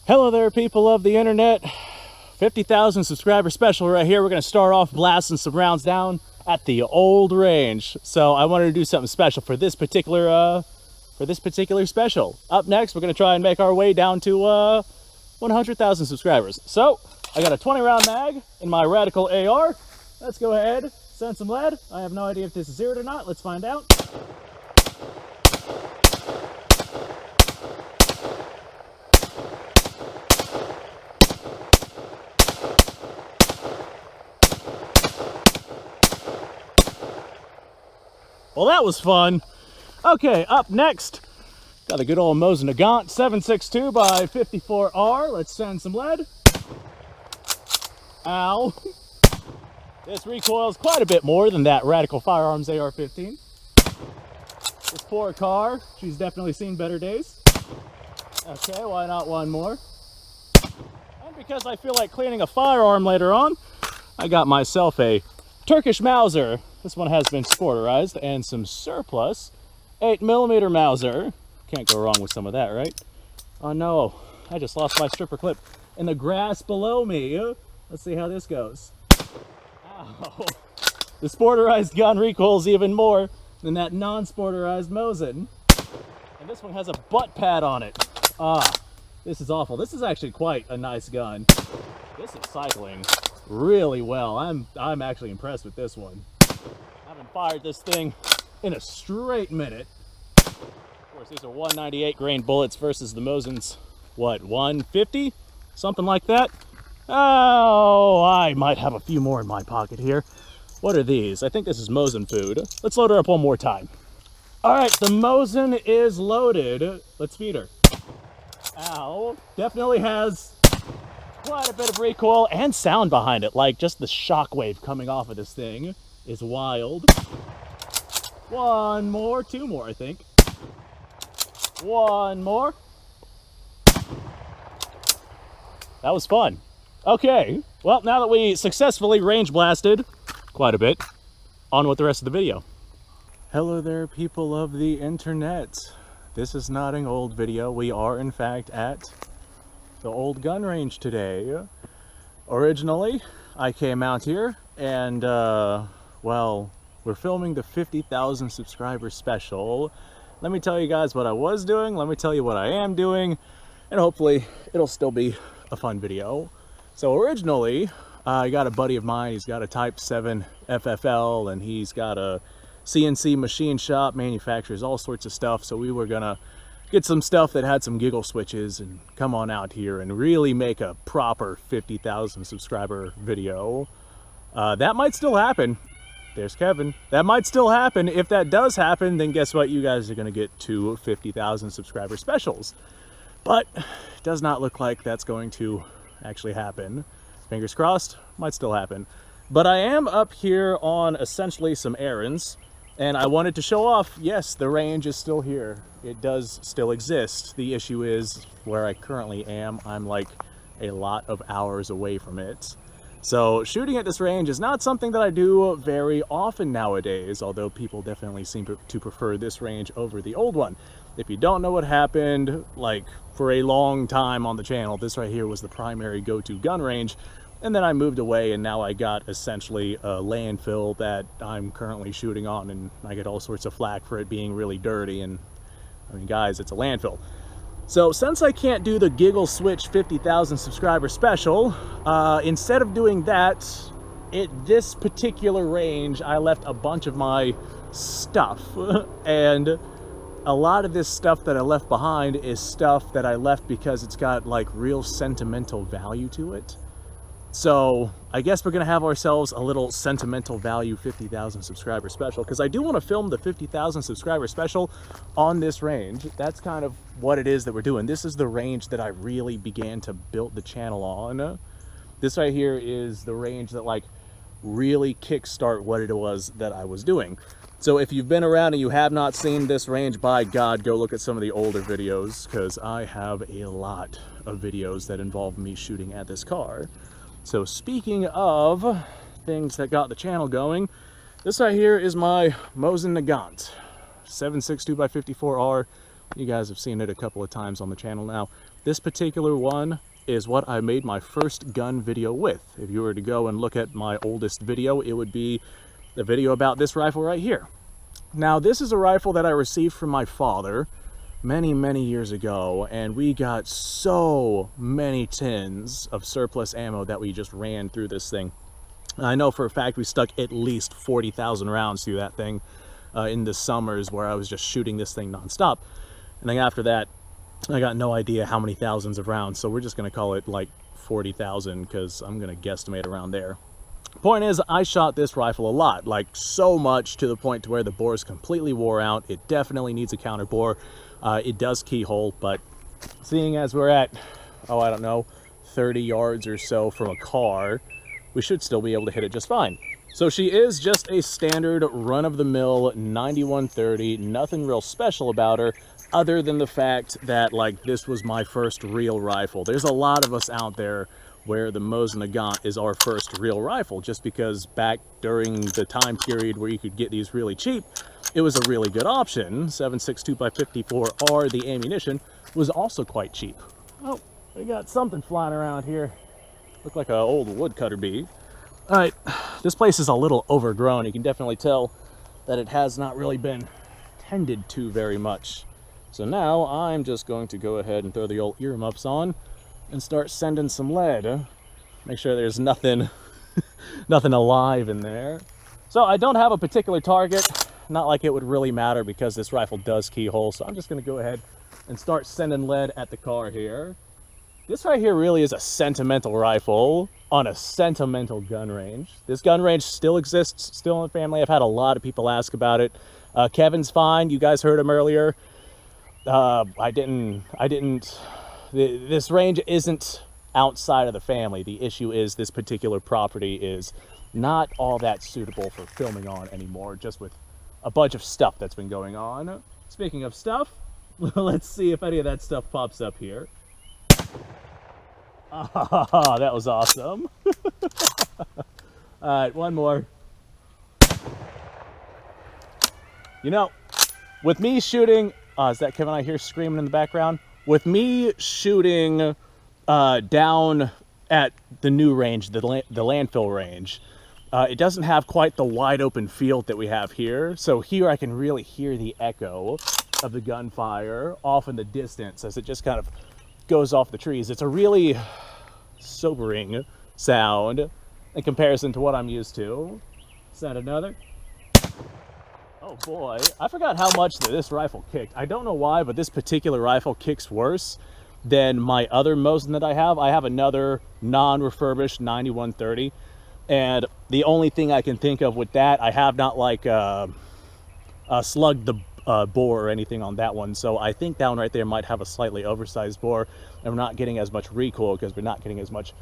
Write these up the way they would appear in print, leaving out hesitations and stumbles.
Hello there, people of the internet. 50,000 subscriber special right here. We're going to start off blasting some rounds down at the old range. So I wanted to do something special for this particular special. Up next, we're going to try and make our way down to 100,000 subscribers. So I got a 20 round mag in my Radical AR. Let's go ahead, send some lead. I have no idea if this is zeroed or not. Let's find out. Well, that was fun. Okay, up next, got the good old Mosin Nagant 7.62 by 54R. Let's send some lead. Ow. This recoils quite a bit more than that Radical Firearms AR-15. This poor car, she's definitely seen better days. Okay, why not one more? And because I feel like cleaning a firearm later on, I got myself a Turkish Mauser. This one has been sporterized, and some surplus 8mm Mauser. Can't go wrong with some of that, right? Oh no, I just lost my stripper clip in the grass below me. Let's see how this goes. Ow. The sporterized gun recoils even more than that non-sporterized Mosin. And this one has a butt pad on it. This is awful. This is actually quite a nice gun. This is cycling really well. I'm actually impressed with this one. I haven't fired this thing in a straight minute. Of course, these are 198 grain bullets versus the Mosin's, what, 150? Something like that. Oh, I might have a few more in my pocket here. What are these? I think this is Mosin food. Let's load her up one more time. All right, the Mosin is loaded. Let's feed her. Ow. Definitely has quite a bit of recoil and sound behind it. Like, just the shockwave coming off of this thing is wild. One more, two more, I think. One more. That was fun. Okay, well, now that we successfully range blasted quite a bit, on with the rest of the video. Hello there, people of the internet. This is not an old video. We are, in fact, at the old gun range today. Originally, I came out here and, well, we're filming the 50,000 subscriber special. Let me tell you guys what I was doing, let me tell you what I am doing, and hopefully it'll still be a fun video. So originally, I got a buddy of mine, he's got a Type 7 FFL, and he's got a CNC machine shop, manufactures all sorts of stuff, so we were gonna get some stuff that had some giggle switches and come on out here and really make a proper 50,000 subscriber video. That might still happen. There's Kevin. That might still happen. If that does happen, then guess what? You guys are going to get 2 50,000 subscriber specials. But it does not look like that's going to actually happen. Fingers crossed, might still happen. But I am up here on essentially some errands, and I wanted to show off, yes, the range is still here. It does still exist. The issue is where I currently am, I'm like a lot of hours away from it. So shooting at this range is not something that I do very often nowadays, although people definitely seem to prefer this range over the old one. If you don't know what happened, like for a long time on the channel, this right here was the primary go-to gun range, and then I moved away and now I got essentially a landfill that I'm currently shooting on, and I get all sorts of flack for it being really dirty, and I mean, guys, it's a landfill. So since I can't do the Giggle Switch 50,000 subscriber special, instead of doing that, at this particular range, I left a bunch of my stuff. And a lot of this stuff that I left behind is stuff that I left because it's got like real sentimental value to it. So I guess we're gonna have ourselves a little sentimental value 50,000 subscriber special, because I do want to film the 50,000 subscriber special on this range. That's kind of what it is that we're doing. This is the range that I really began to build the channel on. This right here is the range that like really kickstart what it was that I was doing. So if you've been around and you have not seen this range, by God, go look at some of the older videos, because I have a lot of videos that involve me shooting at this car. So speaking of things that got the channel going, this right here is my Mosin Nagant 7.62 by 54R You guys have seen it a couple of times on the channel now. This particular one is what I made my first gun video with. If you were to go and look at my oldest video, it would be the video about this rifle right here. Now, this is a rifle that I received from my father many years ago, and we got so many tins of surplus ammo that we just ran through this thing. I know for a fact we stuck at least 40,000 rounds through that thing in the summers where I was just shooting this thing nonstop. And then after that, I got no idea how many thousands of rounds, so we're just going to call it like 40,000 because I'm going to guesstimate around there. Point is, I shot this rifle a lot, like so much to the point to where the bore is completely wore out. It definitely needs a counter bore. It does keyhole, but seeing as we're at, oh, I don't know, 30 yards or so from a car, we should still be able to hit it just fine. So she is just a standard run-of-the-mill 9130, nothing real special about her, other than the fact that, like, this was my first real rifle. There's a lot of us out there where the Mosin Nagant is our first real rifle, just because back during the time period where you could get these really cheap, it was a really good option. 7.62x54R, the ammunition, was also quite cheap. Oh, we got something flying around here. Looked like an old woodcutter bee. All right, this place is a little overgrown. You can definitely tell that it has not really been tended to very much. So now I'm just going to go ahead and throw the old earmuffs on and start sending some lead. Make sure there's nothing, nothing alive in there. So I don't have a particular target, not like it would really matter because this rifle does keyhole. So I'm just gonna go ahead and start sending lead at the car here. This right here really is a sentimental rifle on a sentimental gun range. This gun range still exists, still in the family. I've had a lot of people ask about it. Kevin's fine, you guys heard him earlier. This range isn't outside of the family. The issue is this particular property is not all that suitable for filming on anymore, just with a bunch of stuff that's been going on. Speaking of stuff, let's see if any of that stuff pops up here. Ah, that was awesome. All right, one more. You know, with me shooting, is that Kevin I hear screaming in the background? With me shooting down at the new range, the landfill range, it doesn't have quite the wide open field that we have here. So here I can really hear the echo of the gunfire off in the distance as it just kind of goes off the trees. It's a really sobering sound in comparison to what I'm used to. Is that another? Oh boy, I forgot how much this rifle kicked. I don't know why, but this particular rifle kicks worse than my other Mosin that I have. I have another non-refurbished 9130, and the only thing I can think of with that, I have not like slugged the bore or anything on that one, so I think that one right there might have a slightly oversized bore, and we're not getting as much recoil because we're not getting as much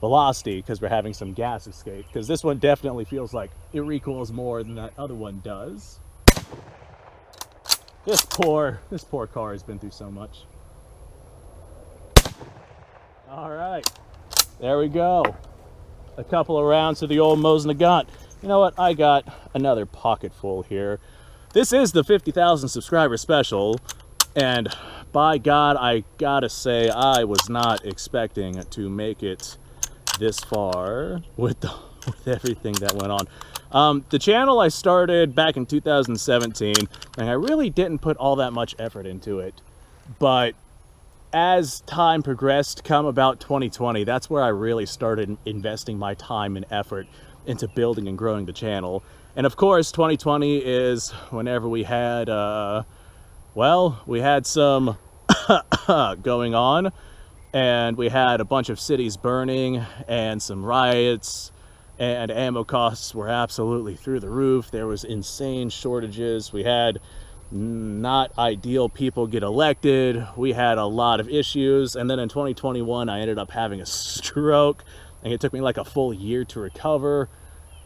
velocity because we're having some gas escape, because this one definitely feels like it recoils more than that other one does. This poor car has been through so much. All right, there we go. A couple of rounds to the old Mosin Nagant. You know what? I got another pocket full here. This is the 50,000 subscriber special, and by God, I gotta say, I was not expecting to make it this far with everything that went on. The channel I started back in 2017, and I really didn't put all that much effort into it. But as time progressed, come about 2020, that's where I really started investing my time and effort into building and growing the channel. And of course, 2020 is whenever we had, well, we had some going on, and we had a bunch of cities burning and some riots, and ammo costs were absolutely through the roof. There was insane shortages. We had not ideal people get elected. We had a lot of issues. And then in 2021, I ended up having a stroke, and it took me like a full year to recover.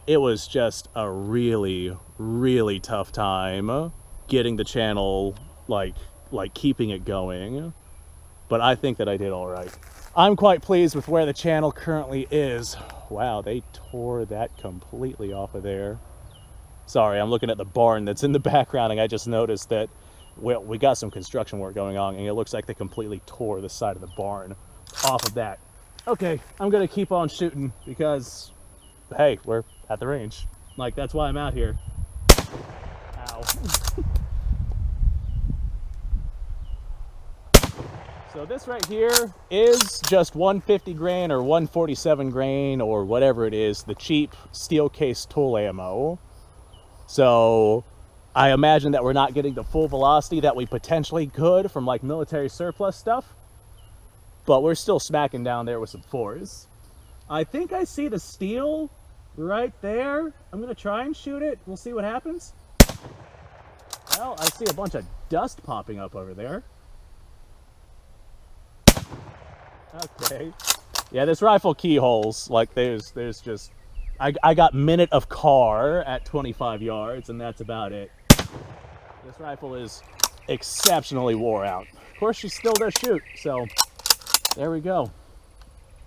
It was just a really, really tough time getting the channel, like keeping it going. But I think that I did all right. I'm quite pleased with where the channel currently is. Wow, they tore that completely off of there. Sorry, I'm looking at the barn that's in the background, and I just noticed that well, we got some construction work going on, and it looks like they completely tore the side of the barn off of that. Okay, I'm gonna keep on shooting because, hey, we're at the range. Like, that's why I'm out here. Ow. So this right here is just 150 grain or 147 grain or whatever it is, the cheap steel case tool ammo. So I imagine that we're not getting the full velocity that we potentially could from like military surplus stuff, but we're still smacking down there with some fours. I think I see the steel right there. I'm gonna try and shoot it. We'll see what happens. Well, I see a bunch of dust popping up over there. Okay. Yeah, this rifle keyholes, like there's just, I got minute of car at 25 yards, and that's about it. This rifle is exceptionally wore out. Of course, she still does shoot, so there we go.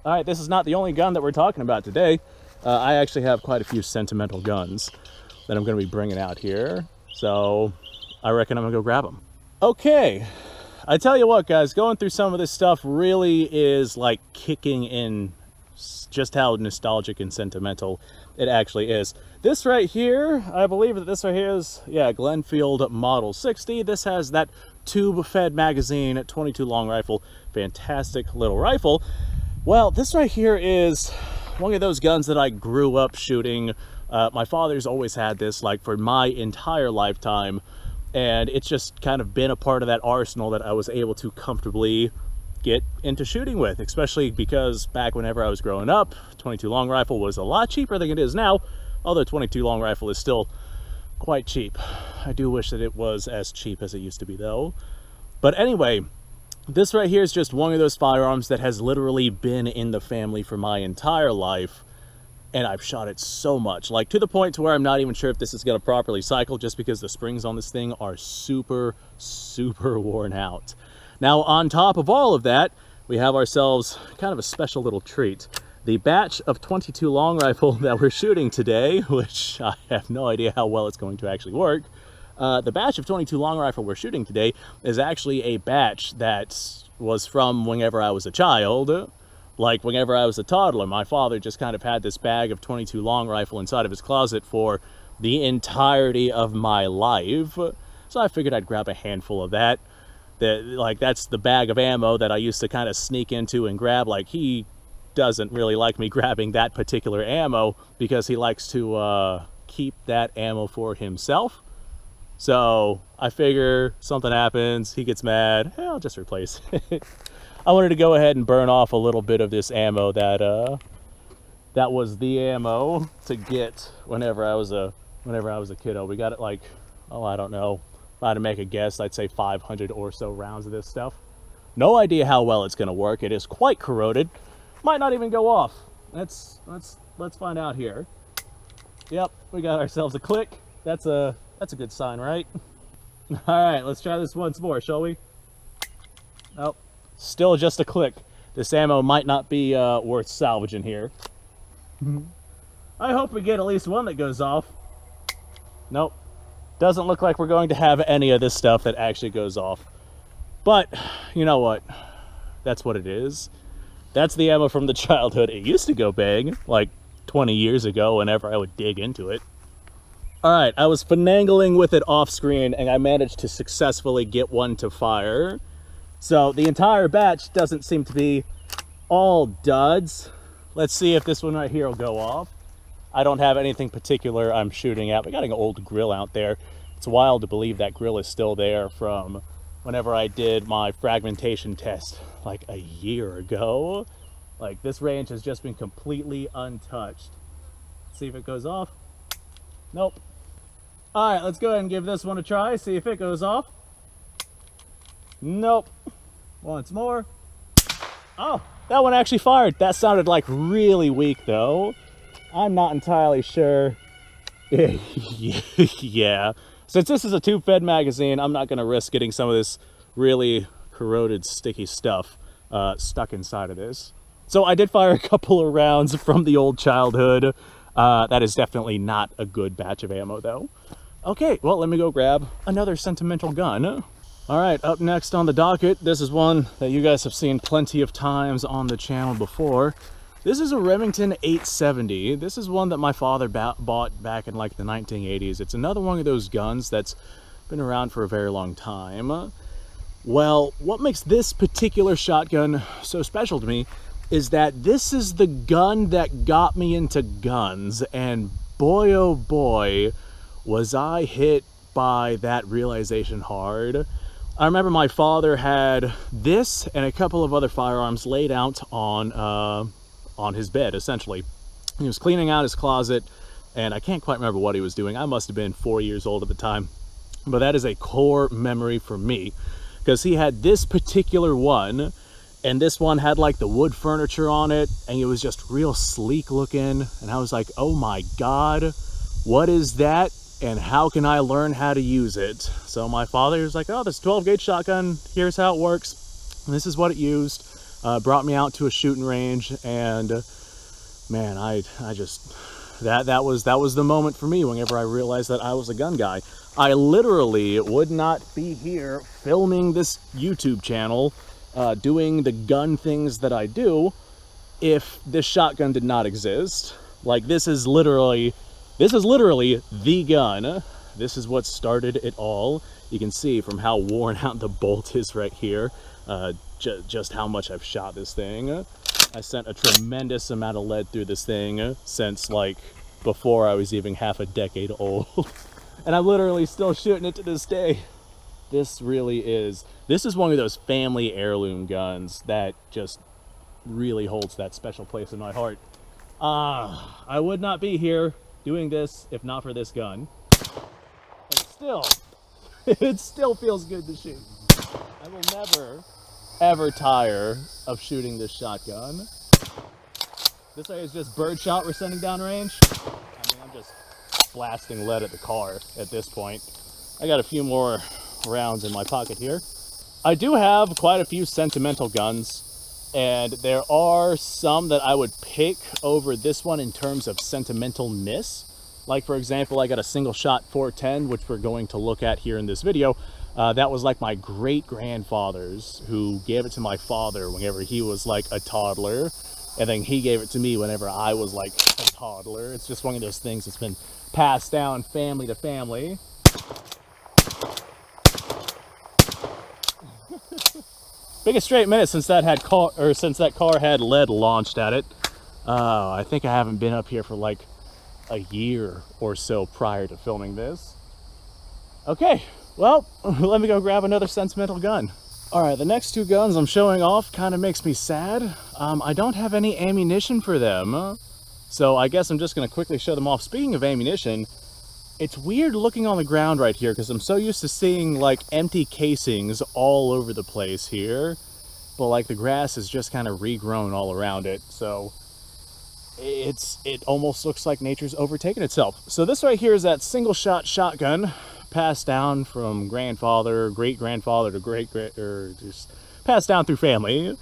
All right, this is not the only gun that we're talking about today. I actually have quite a few sentimental guns that I'm going to be bringing out here, so I reckon I'm going to go grab them. Okay. I tell you what, guys, going through some of this stuff really is like kicking in just how nostalgic and sentimental it actually is. This right here, I believe that this right here is, yeah, Glenfield Model 60. This has that tube-fed magazine, 22 long rifle, fantastic little rifle. Well, this right here is one of those guns that I grew up shooting. My father's always had this, like, for my entire lifetime. And it's just kind of been a part of that arsenal that I was able to comfortably get into shooting with, especially because back whenever I was growing up, 22 long rifle was a lot cheaper than it is now, although 22 long rifle is still quite cheap. I do wish that it was as cheap as it used to be though. But anyway, this right here is just one of those firearms that has literally been in the family for my entire life. And I've shot it so much, like to the point to where I'm not even sure if this is going to properly cycle, just because the springs on this thing are super, super worn out. Now, on top of all of that, we have ourselves kind of a special little treat. The batch of 22 long rifle that we're shooting today, which I have no idea how well it's going to actually work. The batch of 22 long rifle we're shooting today is actually a batch that was from whenever I was a child. Like, whenever I was a toddler, my father just kind of had this bag of 22 long rifle inside of his closet for the entirety of my life. So I figured I'd grab a handful of that. That's the bag of ammo that I used to kind of sneak into and grab. Like, he doesn't really like me grabbing that particular ammo because he likes to keep that ammo for himself. So I figure something happens, he gets mad, I'll just replace it. I wanted to go ahead and burn off a little bit of this ammo that was the ammo to get whenever I was a kiddo. We got it like, oh, I don't know, if I had to make a guess, I'd say 500 or so rounds of this stuff. No idea how well it's going to work. It is quite corroded. Might not even go off. Let's find out here. Yep, we got ourselves a click. That's a good sign, right? All right, let's try this once more, shall we? Nope. Still just a click. This ammo might not be worth salvaging here. I hope we get at least one that goes off. Nope. Doesn't look like we're going to have any of this stuff that actually goes off. But, you know what? That's what it is. That's the ammo from the childhood. It used to go bang, like 20 years ago, whenever I would dig into it. Alright, I was finagling with it off screen, and I managed to successfully get one to fire. So the entire batch doesn't seem to be all duds. Let's see if this one right here will go off. I don't have anything particular I'm shooting at. We got an old grill out there. It's wild to believe that grill is still there from whenever I did my fragmentation test like a year ago. Like, this range has just been completely untouched. Let's see if it goes off. Nope. All right, let's go ahead and give this one a try. See if it goes off. Nope. Once more. Oh, that one actually fired. That sounded like really weak though. I'm not entirely sure. Yeah. Since this is a tube-fed magazine, I'm not going to risk getting some of this really corroded, sticky stuff stuck inside of this. So I did fire a couple of rounds from the old childhood. That is definitely not a good batch of ammo though. Okay, well, let me go grab another sentimental gun. All right, up next on the docket, this is one that you guys have seen plenty of times on the channel before. This is a Remington 870. This is one that my father bought back in like the 1980s. It's another one of those guns that's been around for a very long time. Well, what makes this particular shotgun so special to me is that this is the gun that got me into guns, and boy oh boy was I hit by that realization hard. I remember my father had this and a couple of other firearms laid out on his bed, essentially. He was cleaning out his closet, and I can't quite remember what he was doing. I must have been 4 years old at the time, but that is a core memory for me, because he had this particular one, and this one had like the wood furniture on it, and it was just real sleek looking, and I was like, oh my god, what is that? And how can I learn how to use it? So my father was like, oh, this 12 gauge shotgun, here's how it works. And this is what it used. Brought me out to a shooting range, and man, I just, that was the moment for me whenever I realized that I was a gun guy. I literally would not be here filming this YouTube channel, doing the gun things that I do, if this shotgun did not exist. Like, this is literally the gun. This is what started it all. You can see from how worn out the bolt is right here, just how much I've shot this thing. I sent a tremendous amount of lead through this thing since like before I was even half a decade old. And I'm literally still shooting it to this day. This is one of those family heirloom guns that just really holds that special place in my heart. I would not be here doing this if not for this gun. But still, it still feels good to shoot. I will never, ever tire of shooting this shotgun. This area is just birdshot we're sending down range. I mean, I'm just blasting lead at the car at this point. I got a few more rounds in my pocket here. I do have quite a few sentimental guns, and there are some that I would pick over this one in terms of sentimentalness. Like, for example, I got a single shot 410, which we're going to look at here in this video. That was like my great-grandfather's, who gave it to my father whenever he was like a toddler, and then he gave it to me whenever I was like a toddler. It's just one of those things that's been passed down family to family. Biggest straight minute since that car had lead launched at it. I think I haven't been up here for like a year or so prior to filming this. Okay, well, let me go grab another sentimental gun. All right, the next two guns I'm showing off kind of makes me sad. I don't have any ammunition for them, so I guess I'm just gonna quickly show them off. Speaking of ammunition, it's weird looking on the ground right here because I'm so used to seeing like empty casings all over the place here, but like the grass is just kind of regrown all around it, so it almost looks like nature's overtaken itself. So this right here is that single shot shotgun passed down from grandfather, great-grandfather to or just passed down through family.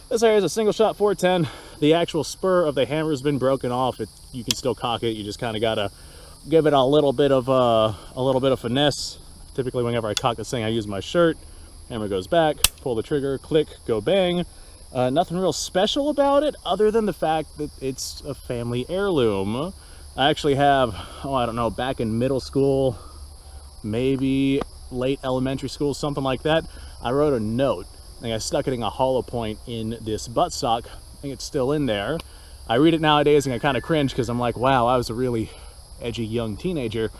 This area is a single shot 410. The actual spur of the hammer has been broken off. You can still cock it. You just kind of gotta give it a little bit of finesse. Typically, whenever I cock this thing, I use my shirt. Hammer goes back, pull the trigger, click, go bang. Nothing real special about it other than the fact that it's a family heirloom. I actually have, I don't know, back in middle school, maybe late elementary school, something like that, I wrote a note and I stuck it in a hollow point in this buttstock. I think it's still in there. I read it nowadays and I kind of cringe because I'm like, wow, I was a really edgy young teenager.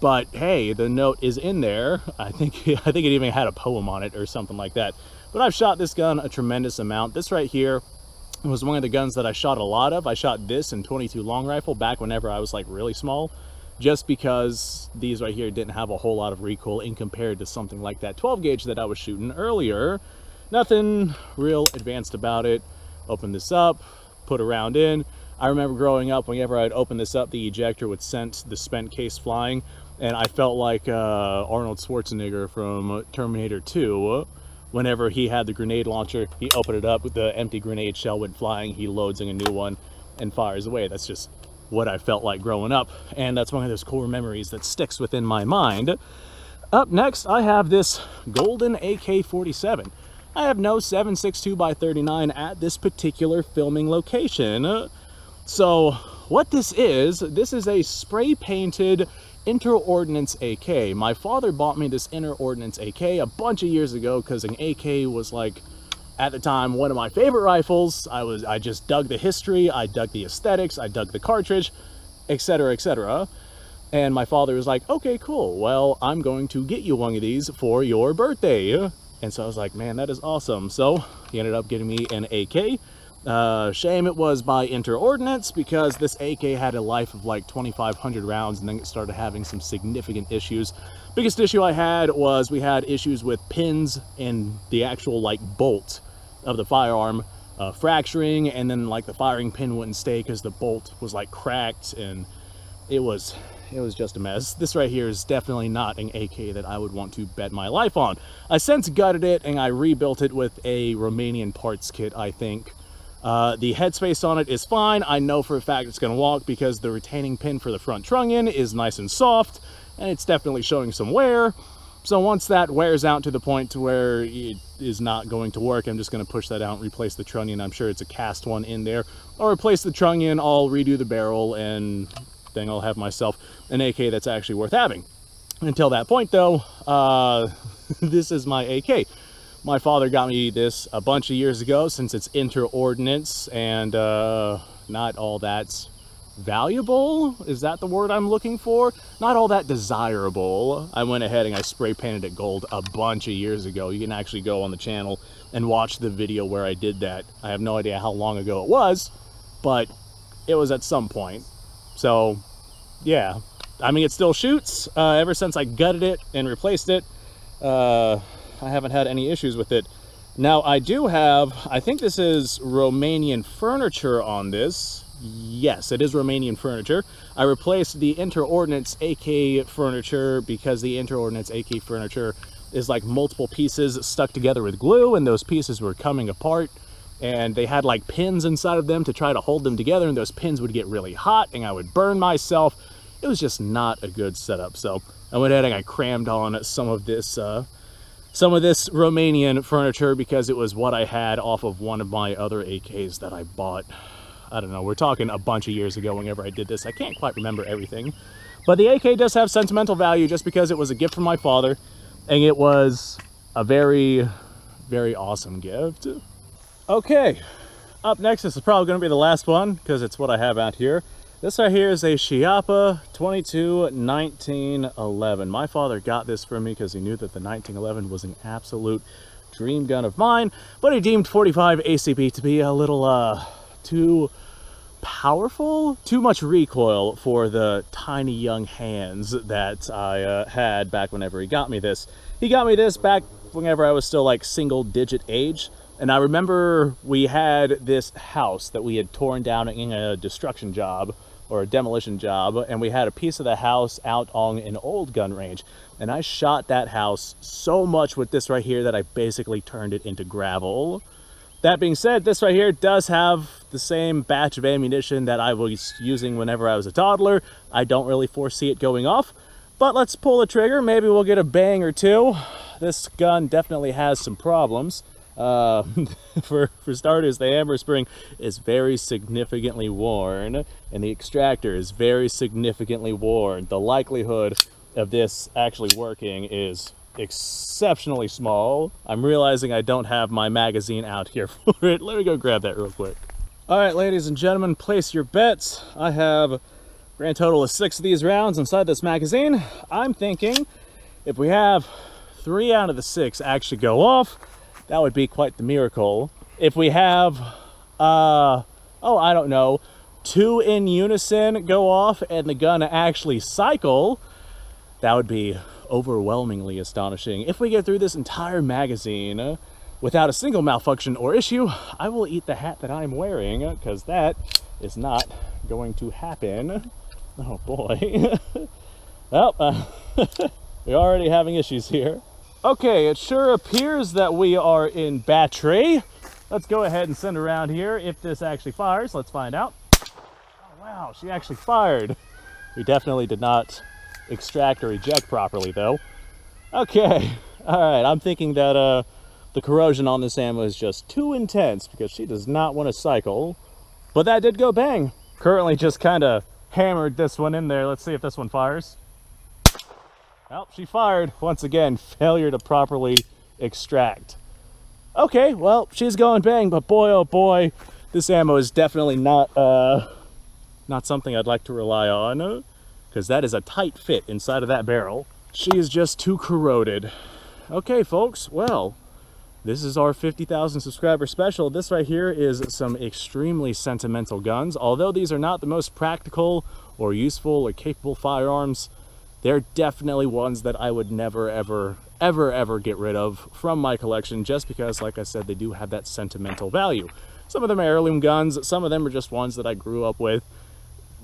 But hey, the note is in there. I think it even had a poem on it or something like that. But I've shot this gun a tremendous amount. This right here was one of the guns that I shot a lot of. I shot this in .22 long rifle back whenever I was like really small, just because these right here didn't have a whole lot of recoil in compared to something like that 12 gauge that I was shooting earlier. Nothing real advanced about it. Open this up, put a round in. I remember growing up, whenever I'd open this up, the ejector would send the spent case flying, and I felt like Arnold Schwarzenegger from Terminator 2. Whenever he had the grenade launcher, he opened it up, the empty grenade shell went flying, he loads in a new one and fires away. That's just what I felt like growing up, and that's one of those core memories that sticks within my mind. Up next, I have this golden AK-47. I have no 7.62x39 at this particular filming location. So what this is a spray painted Inter-Ordnance AK. My father bought me this Inter-Ordnance AK a bunch of years ago because an AK was like, at the time, one of my favorite rifles. I just dug the history, I dug the aesthetics, I dug the cartridge, etc., etc. And my father was like, okay, cool, well, I'm going to get you one of these for your birthday. And so I was like, man, that is awesome. So he ended up getting me an AK. Shame it was by Inter-Ordnance, because this AK had a life of like 2,500 rounds, and then it started having some significant issues. Biggest issue I had was we had issues with pins in the actual like bolt of the firearm fracturing, and then like the firing pin wouldn't stay because the bolt was like cracked, and it was just a mess. This right here is definitely not an AK that I would want to bet my life on. I since gutted it and I rebuilt it with a Romanian parts kit, I think. The headspace on it is fine. I know for a fact it's going to walk because the retaining pin for the front trunnion is nice and soft, and it's definitely showing some wear. So once that wears out to the point to where it is not going to work, I'm just going to push that out and replace the trunnion. I'm sure it's a cast one in there. I'll replace the trunnion, I'll redo the barrel, and then I'll have myself an AK that's actually worth having. Until that point though, this is my AK. My father got me this a bunch of years ago, since it's Inter-Ordnance and not all that valuable. Is that the word I'm looking for? Not all that desirable. I went ahead and I spray painted it gold a bunch of years ago. You can actually go on the channel and watch the video where I did that. I have no idea how long ago it was, but it was at some point. So yeah, I mean, it still shoots. Ever since I gutted it and replaced it, I haven't had any issues with it. Now I do have, I think this is Romanian furniture on this. Yes, it is Romanian furniture. I replaced the Inter-Ordnance AK furniture because the Inter-Ordnance AK furniture is like multiple pieces stuck together with glue, and those pieces were coming apart, and they had like pins inside of them to try to hold them together, and those pins would get really hot and I would burn myself. It was just not a good setup. So I went ahead and I crammed on some of this Romanian furniture because it was what I had off of one of my other AKs that I bought. I don't know, we're talking a bunch of years ago whenever I did this. I can't quite remember everything. But the AK does have sentimental value just because it was a gift from my father, and it was a very, very awesome gift. Okay, up next, this is probably going to be the last one because it's what I have out here. This right here is a Schiappa 22 1911. My father got this for me because he knew that the 1911 was an absolute dream gun of mine, but he deemed 45 ACP to be a little too powerful, too much recoil for the tiny young hands that I had back whenever he got me this. He got me this back whenever I was still like single-digit age. And I remember we had this house that we had torn down in a destruction job or a demolition job, and we had a piece of the house out on an old gun range. And I shot that house so much with this right here that I basically turned it into gravel. That being said, this right here does have the same batch of ammunition that I was using whenever I was a toddler. I don't really foresee it going off, but let's pull the trigger. Maybe we'll get a bang or two. This gun definitely has some problems. For starters, the hammer spring is very significantly worn, and the extractor is very significantly worn. The likelihood of this actually working is exceptionally small. I'm realizing I don't have my magazine out here for it. Let me go grab that real quick. All right, ladies and gentlemen, place your bets. I have a grand total of 6 of these rounds inside this magazine. I'm thinking if we have 3 out of the 6 actually go off, that would be quite the miracle. If we have, I don't know, 2 in unison go off and the gun actually cycle, that would be overwhelmingly astonishing. If we get through this entire magazine without a single malfunction or issue, I will eat the hat that I'm wearing, because that is not going to happen. Oh boy. Well, we're already having issues here. Okay, it sure appears that we are in battery. Let's go ahead and send around here if this actually fires. Let's find out. Oh wow, she actually fired. We definitely did not extract or eject properly though. Okay, all right, I'm thinking that the corrosion on this ammo is just too intense because she does not want to cycle. But that did go bang. Currently just kind of hammered this one in there. Let's see if this one fires. Oh, she fired. Once again, failure to properly extract. Okay, well, she's going bang, but boy, oh boy, this ammo is definitely not something I'd like to rely on, because that is a tight fit inside of that barrel. She is just too corroded. Okay, folks, well, this is our 50,000 subscriber special. This right here is some extremely sentimental guns. Although these are not the most practical or useful or capable firearms, they're definitely ones that I would never, ever get rid of from my collection, just because, like I said, they do have that sentimental value. Some of them are heirloom guns, some of them are just ones that I grew up with.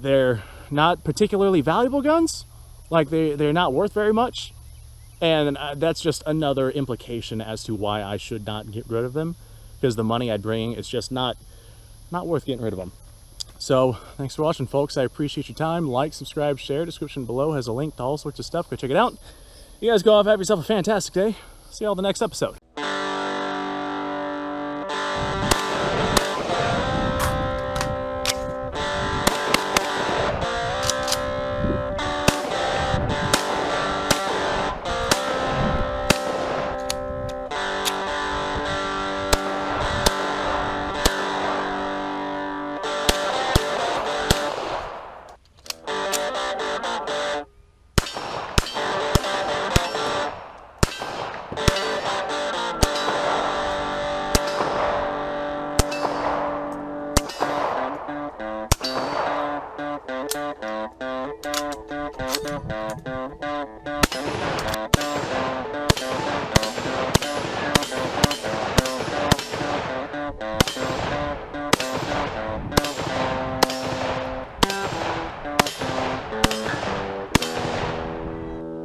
They're not particularly valuable guns, like they're not worth very much, and that's just another implication as to why I should not get rid of them, because the money I'd bring is just not worth getting rid of them. So thanks for watching, folks. I appreciate your time. Like, subscribe, share. Description below has a link to all sorts of stuff. Go check it out. You guys go off, have yourself a fantastic day. See you all in the next episode.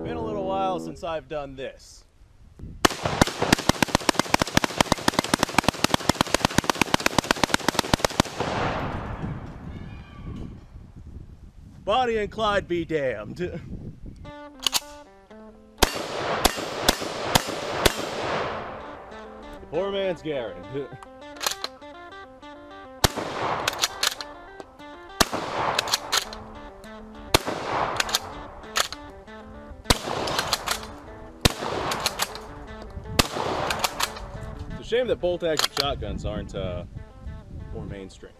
Been a little while since I've done this. Bonnie and Clyde be damned. Poor man's Garen. It's a shame that bolt-action shotguns aren't more mainstream.